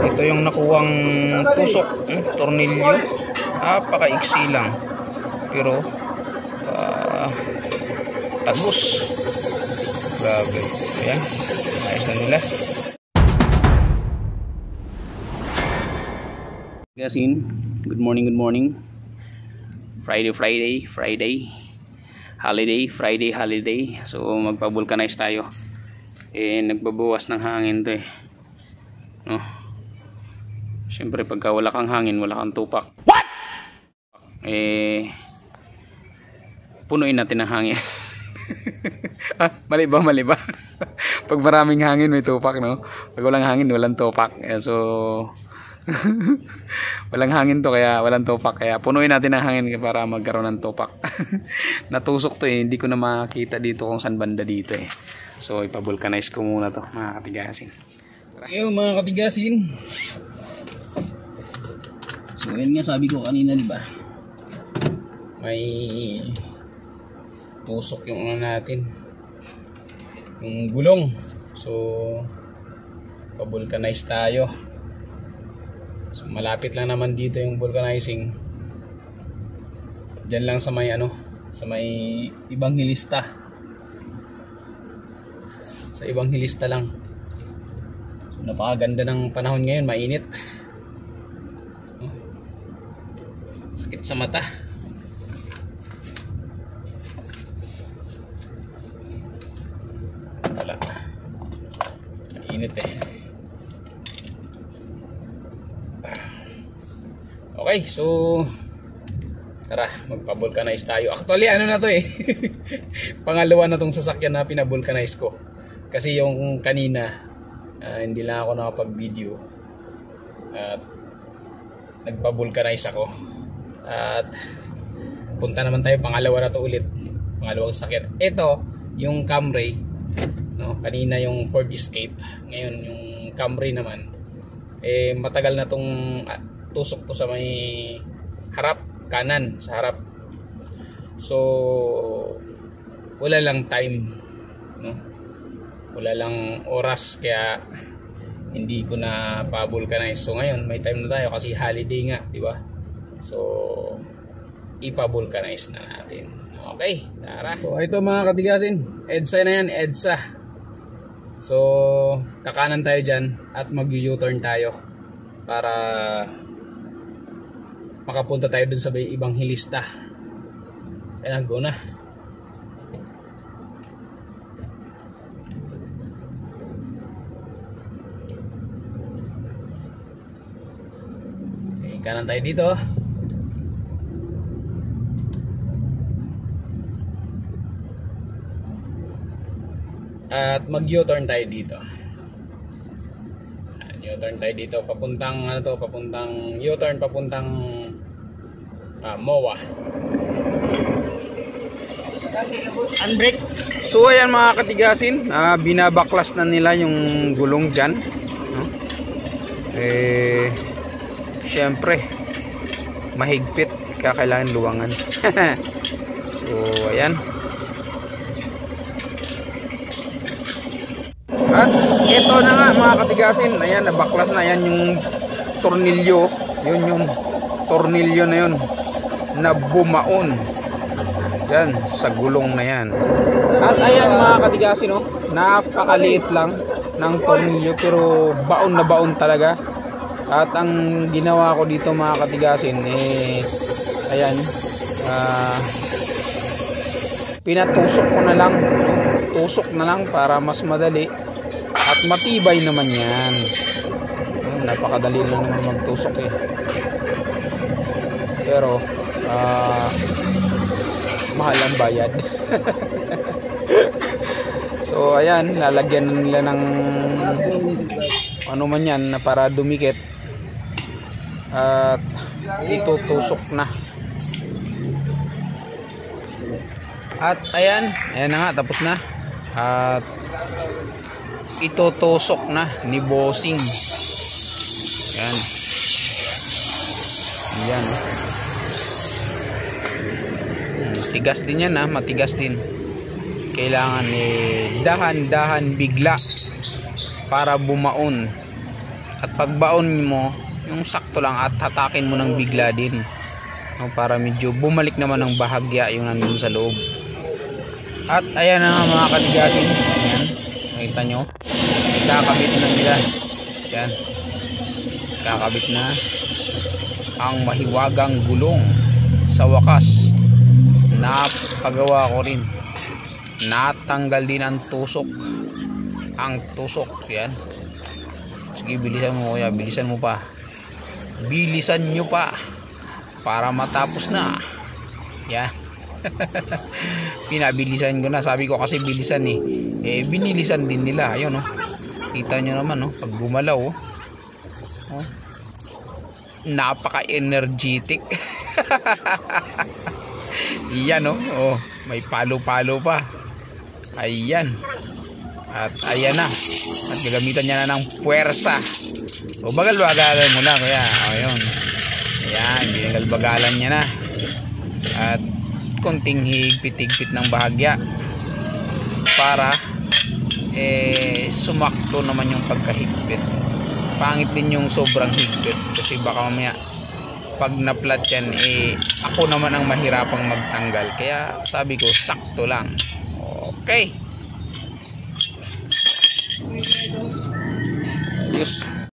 Ito yung nakuwang tusok, tornilyo. Napaka-iksi lang. Pero tagos. Grabe. Ayan. Ayos na nila. Gasin, good morning, good morning. Friday, holiday. So magpa-vulcanize tayo. Nagbabawas ng hangin to no? Siyempre pagka wala kang hangin, wala kang tupak. What? Punuin natin ng hangin. Mali ba? Pag maraming hangin may tupak, no? Pag walang hangin, walang tupak. So walang hangin to kaya walang tupak, kaya punuin natin ng hangin para magkaroon ng tupak. Natusok to hindi ko na makita dito kung saan banda dito So ipa-vulcanize ko muna to mga katigasin. Ayun mga katigasin, so yun nga sabi ko kanina, diba, may tusok yung ano natin, yung gulong. So pa-vulcanize tayo. So, malapit lang naman dito yung vulcanizing. Diyan lang sa may sa may Evangelista. Sa Evangelista lang. So, napakaganda ng panahon ngayon, mainit. Sakit sa mata. Wala. Mainit Okay, so tara, magpa-vulcanize tayo. Actually, ano na to pangalawa na tong sasakyan na pinabulkanize ko. Kasi yung kanina, hindi lang ako nakapag-video. At nagpa-vulcanize ako. At punta naman tayo, pangalawa na to ulit. Pangalawang sasakyan. Ito, yung Camry, no? Kanina yung Ford Escape. Ngayon, yung Camry naman, matagal na tong tusok to sa may harap, kanan, sa harap. So wala lang time, no? Wala lang oras, kaya hindi ko na pa-vulcanize. So ngayon may time na tayo kasi holiday nga, di ba? So ipa-vulcanize na natin. Okay, tara. So ito mga katigasin, EDSA na yan, EDSA. So kakanan tayo dyan at mag-U-turn tayo para makapunta tayo dun sa Evangelista. Ayan, go na. Okay, kanan tayo dito. At mag-U-turn tayo dito. U-turn tayo dito, papuntang papuntang U-turn, papuntang MOA. Unbrake. So ayan mga katigasin, binabaklas na nila yung gulong dyan, no? Syempre mahigpit, kakailangan luwangan. So ayan. At ito na nga mga katigasin, ayan, nabaklas na. Ayan yung tornilyo, yun yung tornilyo na yun na bumaon yan sa gulong na yan. At ayan mga katigasin, napakaliit lang ng tornilyo pero baon na baon talaga. At ang ginawa ko dito mga katigasin, ayan, pinatusok ko na lang, tusok na lang para mas madali at matibay naman yan. Napakadali lang naman magtusok pero mahal ang bayad. So ayan, lalagyan nila ng ano man yan na para dumikit at itutusok na. At ayan na nga, tapos na. At itutusok na ni bossing. Ayan. Ayan. Tigas din yan, matigas din. Kailangan dahan-dahan bigla para bumaon. At pagbaon mo, yung sakto lang at hatakin mo ng bigla din, no, para medyo bumalik naman ng bahagya yung nandun sa loob. At ayan na nga mga katigasin, ayan, nakita nyo, kakabit na nila, ayan, kakabit na ang mahiwagang gulong. Sa wakas, napagawa ko rin, natanggal din ang tusok, yan. Sige, bilisan mo kuya, bilisan mo pa, bilisan nyo pa para matapos na yan. Pinabilisan ko na, sabi ko kasi bilisan binilisan din nila. Ayun, kita nyo naman, pag gumalaw, napaka energetic. Yan, may palo-palo pa, ayan. At ayan na, at gagamitan niya na ng puwersa. O bagal-bagalan mo na kuya, ayun, ayan, binagal-bagalan niya na. At konting higpit-higpit ng bahagya para sumakto naman yung pagkahigpit. Pangit din yung sobrang higpit kasi baka mamaya pag na-flat yan, ako naman ang mahirapang magtanggal. Kaya sabi ko, sakto lang. Okay, ayos.